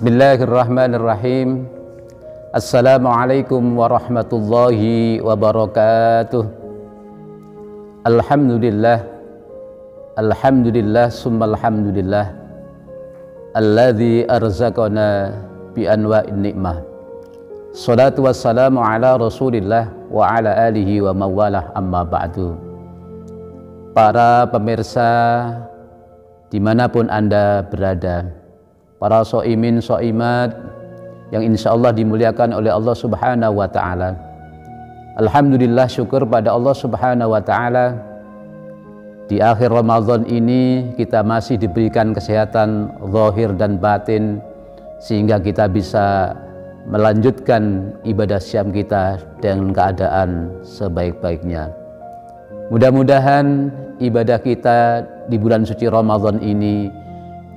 Bismillahirrahmanirrahim. Assalamualaikum warahmatullahi wabarakatuh. Alhamdulillah, alhamdulillah, summa alhamdulillah, alladzi arzaqana bi anwa'in ni'mah. Salatu wassalamu ala rasulillah wa ala alihi wa mawalah, amma ba'du. Para pemirsa dimanapun Anda berada, para so'imin so'imat yang insya Allah dimuliakan oleh Allah Subhanahu wa ta'ala, alhamdulillah, syukur pada Allah Subhanahu wa ta'ala, di akhir Ramadan ini kita masih diberikan kesehatan zahir dan batin sehingga kita bisa melanjutkan ibadah syam kita dengan keadaan sebaik-baiknya. Mudah-mudahan ibadah kita di bulan suci Ramadan ini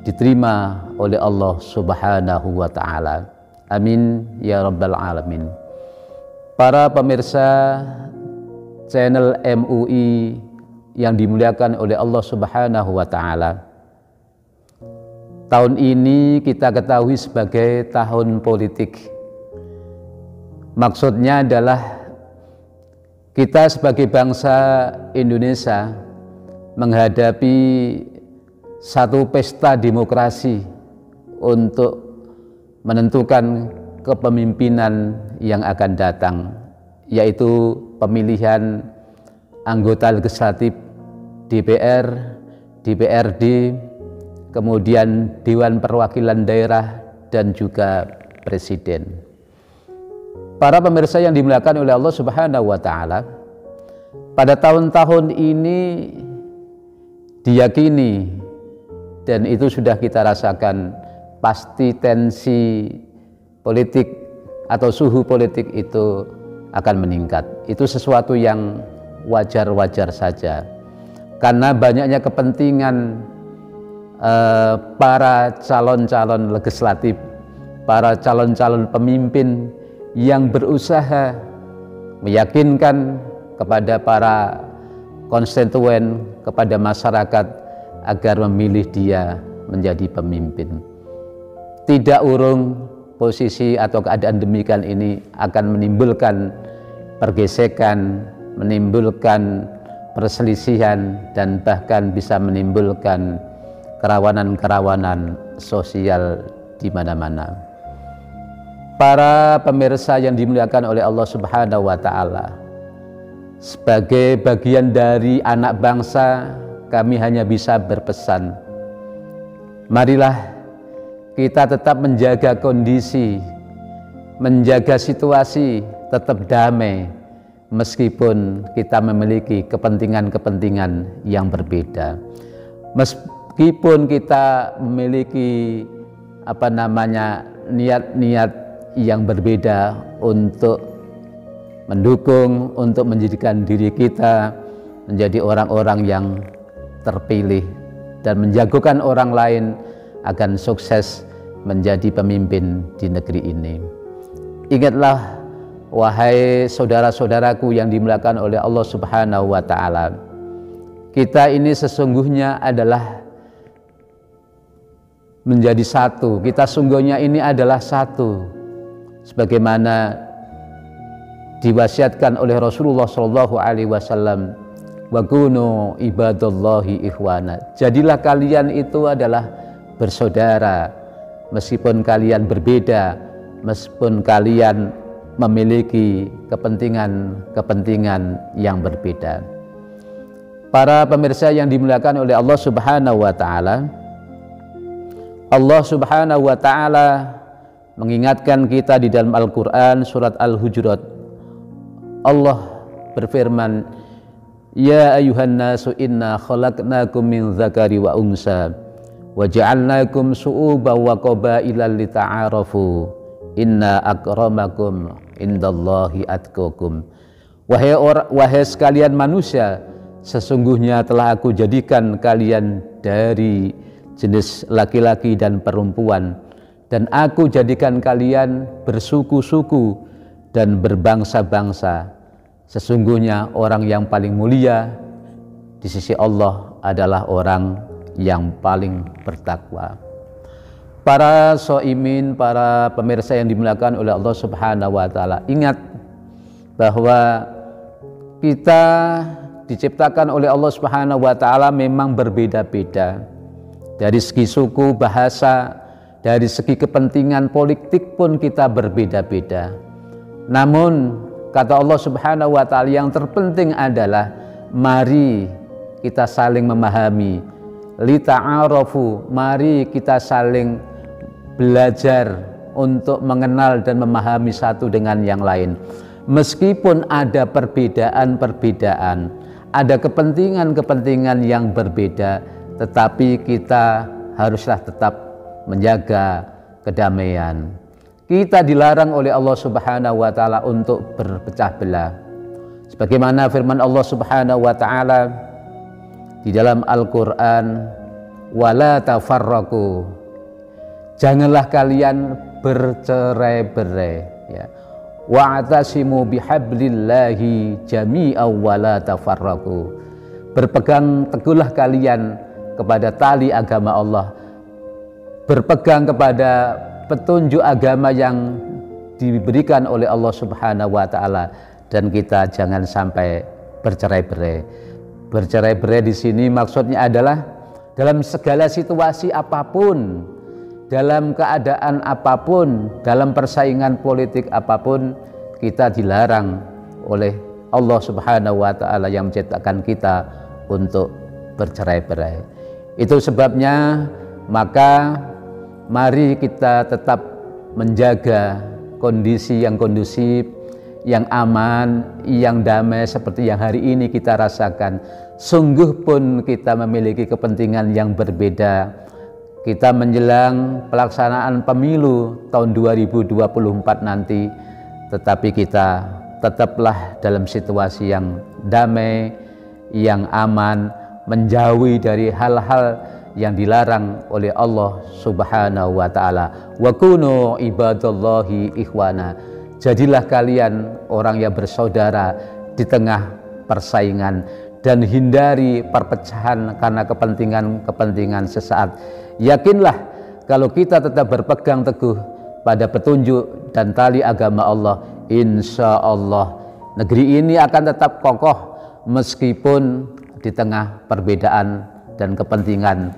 diterima oleh Allah Subhanahu wa ta'ala. Amin ya rabbal alamin. Para pemirsa channel MUI yang dimuliakan oleh Allah Subhanahu wa ta'ala, tahun ini kita ketahui sebagai tahun politik. Maksudnya adalah kita sebagai bangsa Indonesia menghadapi satu pesta demokrasi untuk menentukan kepemimpinan yang akan datang, yaitu pemilihan anggota legislatif DPR, DPRD, kemudian Dewan Perwakilan Daerah, dan juga Presiden. Para pemirsa yang dimuliakan oleh Allah Subhanahu wa ta'ala, pada tahun-tahun ini diyakini dan itu sudah kita rasakan, pasti tensi politik atau suhu politik itu akan meningkat. Itu sesuatu yang wajar-wajar saja, karena banyaknya kepentingan para calon-calon legislatif, para calon-calon pemimpin yang berusaha meyakinkan kepada para konstituen, kepada masyarakat agar memilih dia menjadi pemimpin. Tidak urung posisi atau keadaan demikian ini akan menimbulkan pergesekan, menimbulkan perselisihan, dan bahkan bisa menimbulkan kerawanan-kerawanan sosial di mana-mana. Para pemirsa yang dimuliakan oleh Allah Subhanahu wa ta'ala, sebagai bagian dari anak bangsa, kami hanya bisa berpesan, marilah kita tetap menjaga kondisi, menjaga situasi tetap damai, meskipun kita memiliki kepentingan-kepentingan yang berbeda, meskipun kita memiliki niat-niat yang berbeda untuk mendukung, untuk menjadikan diri kita menjadi orang-orang yang terpilih dan menjagokan orang lain akan sukses menjadi pemimpin di negeri ini. Ingatlah, wahai saudara-saudaraku yang dimuliakan oleh Allah Subhanahu wa ta'ala, kita ini sesungguhnya adalah menjadi satu. Kita sungguhnya ini adalah satu, sebagaimana diwasiatkan oleh Rasulullah Shallallahu Alaihi Wasallam, wa kunu ibadallahi ikhwana. Jadilah kalian itu adalah bersaudara, meskipun kalian berbeda, meskipun kalian memiliki kepentingan-kepentingan yang berbeda. Para pemirsa yang dimuliakan oleh Allah Subhanahu wa ta'ala, Allah Subhanahu wa ta'ala mengingatkan kita di dalam Al-Quran surat Al-Hujurat. Allah berfirman, ya ayuhan nasu inna khalaqnakum min dzakari wa unsa wa ja'alnakum syu'uban wa qabaila lita'arafu inna akramakum indallahi atqakum. Wahai sekalian manusia, sesungguhnya telah aku jadikan kalian dari jenis laki-laki dan perempuan, dan aku jadikan kalian bersuku-suku dan berbangsa-bangsa. Sesungguhnya orang yang paling mulia di sisi Allah adalah orang yang paling bertakwa. Para soimin, para pemirsa yang dimuliakan oleh Allah Subhanahu wa Ta'ala, ingat bahwa kita diciptakan oleh Allah Subhanahu wa Ta'ala memang berbeda-beda dari segi suku, bahasa, dari segi kepentingan politik pun kita berbeda-beda. Namun kata Allah Subhanahu wa Ta'ala, yang terpenting adalah mari kita saling memahami, lita'arafu, mari kita saling belajar untuk mengenal dan memahami satu dengan yang lain. Meskipun ada perbedaan-perbedaan, ada kepentingan-kepentingan yang berbeda, tetapi kita haruslah tetap menjaga kedamaian. Kita dilarang oleh Allah Subhanahu wa Ta'ala untuk berpecah belah. Sebagaimana firman Allah Subhanahu wa Ta'ala di dalam Al-Qur'an, wala tafarraqu, janganlah kalian bercerai-berai, ya. Wa'tasimu bihablillahi jami'an wala tafarraqu, berpegang teguhlah kalian kepada tali agama Allah, berpegang kepada petunjuk agama yang diberikan oleh Allah Subhanahu wa Ta'ala, dan kita jangan sampai bercerai-berai. Bercerai-berai di sini maksudnya adalah dalam segala situasi apapun, dalam keadaan apapun, dalam persaingan politik apapun, kita dilarang oleh Allah Subhanahu wa Ta'ala yang menciptakan kita untuk bercerai-berai. Itu sebabnya maka mari kita tetap menjaga kondisi yang kondusif, yang aman, yang damai seperti yang hari ini kita rasakan. Sungguh pun kita memiliki kepentingan yang berbeda. Kita menjelang pelaksanaan pemilu tahun 2024 nanti, tetapi kita tetaplah dalam situasi yang damai, yang aman, menjauhi dari hal-hal yang dilarang oleh Allah Subhanahu wa Ta'ala. Wa kunu ibadallahi ikhwana, jadilah kalian orang yang bersaudara di tengah persaingan, dan hindari perpecahan karena kepentingan-kepentingan sesaat. Yakinlah kalau kita tetap berpegang teguh pada petunjuk dan tali agama Allah, insya Allah negeri ini akan tetap kokoh meskipun di tengah perbedaan dan kepentingan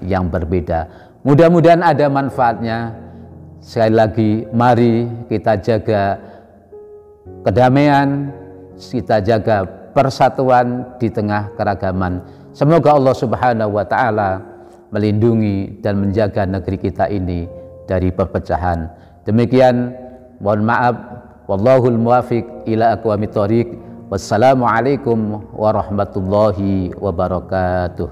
yang berbeda. Mudah-mudahan ada manfaatnya. Sekali lagi, mari kita jaga kedamaian, kita jaga persatuan di tengah keragaman. Semoga Allah Subhanahu wa Ta'ala melindungi dan menjaga negeri kita ini dari perpecahan. Demikian, mohon maaf, wallahul muwafiq ila aqwamit thoriq. Wassalamualaikum warahmatullahi wabarakatuh.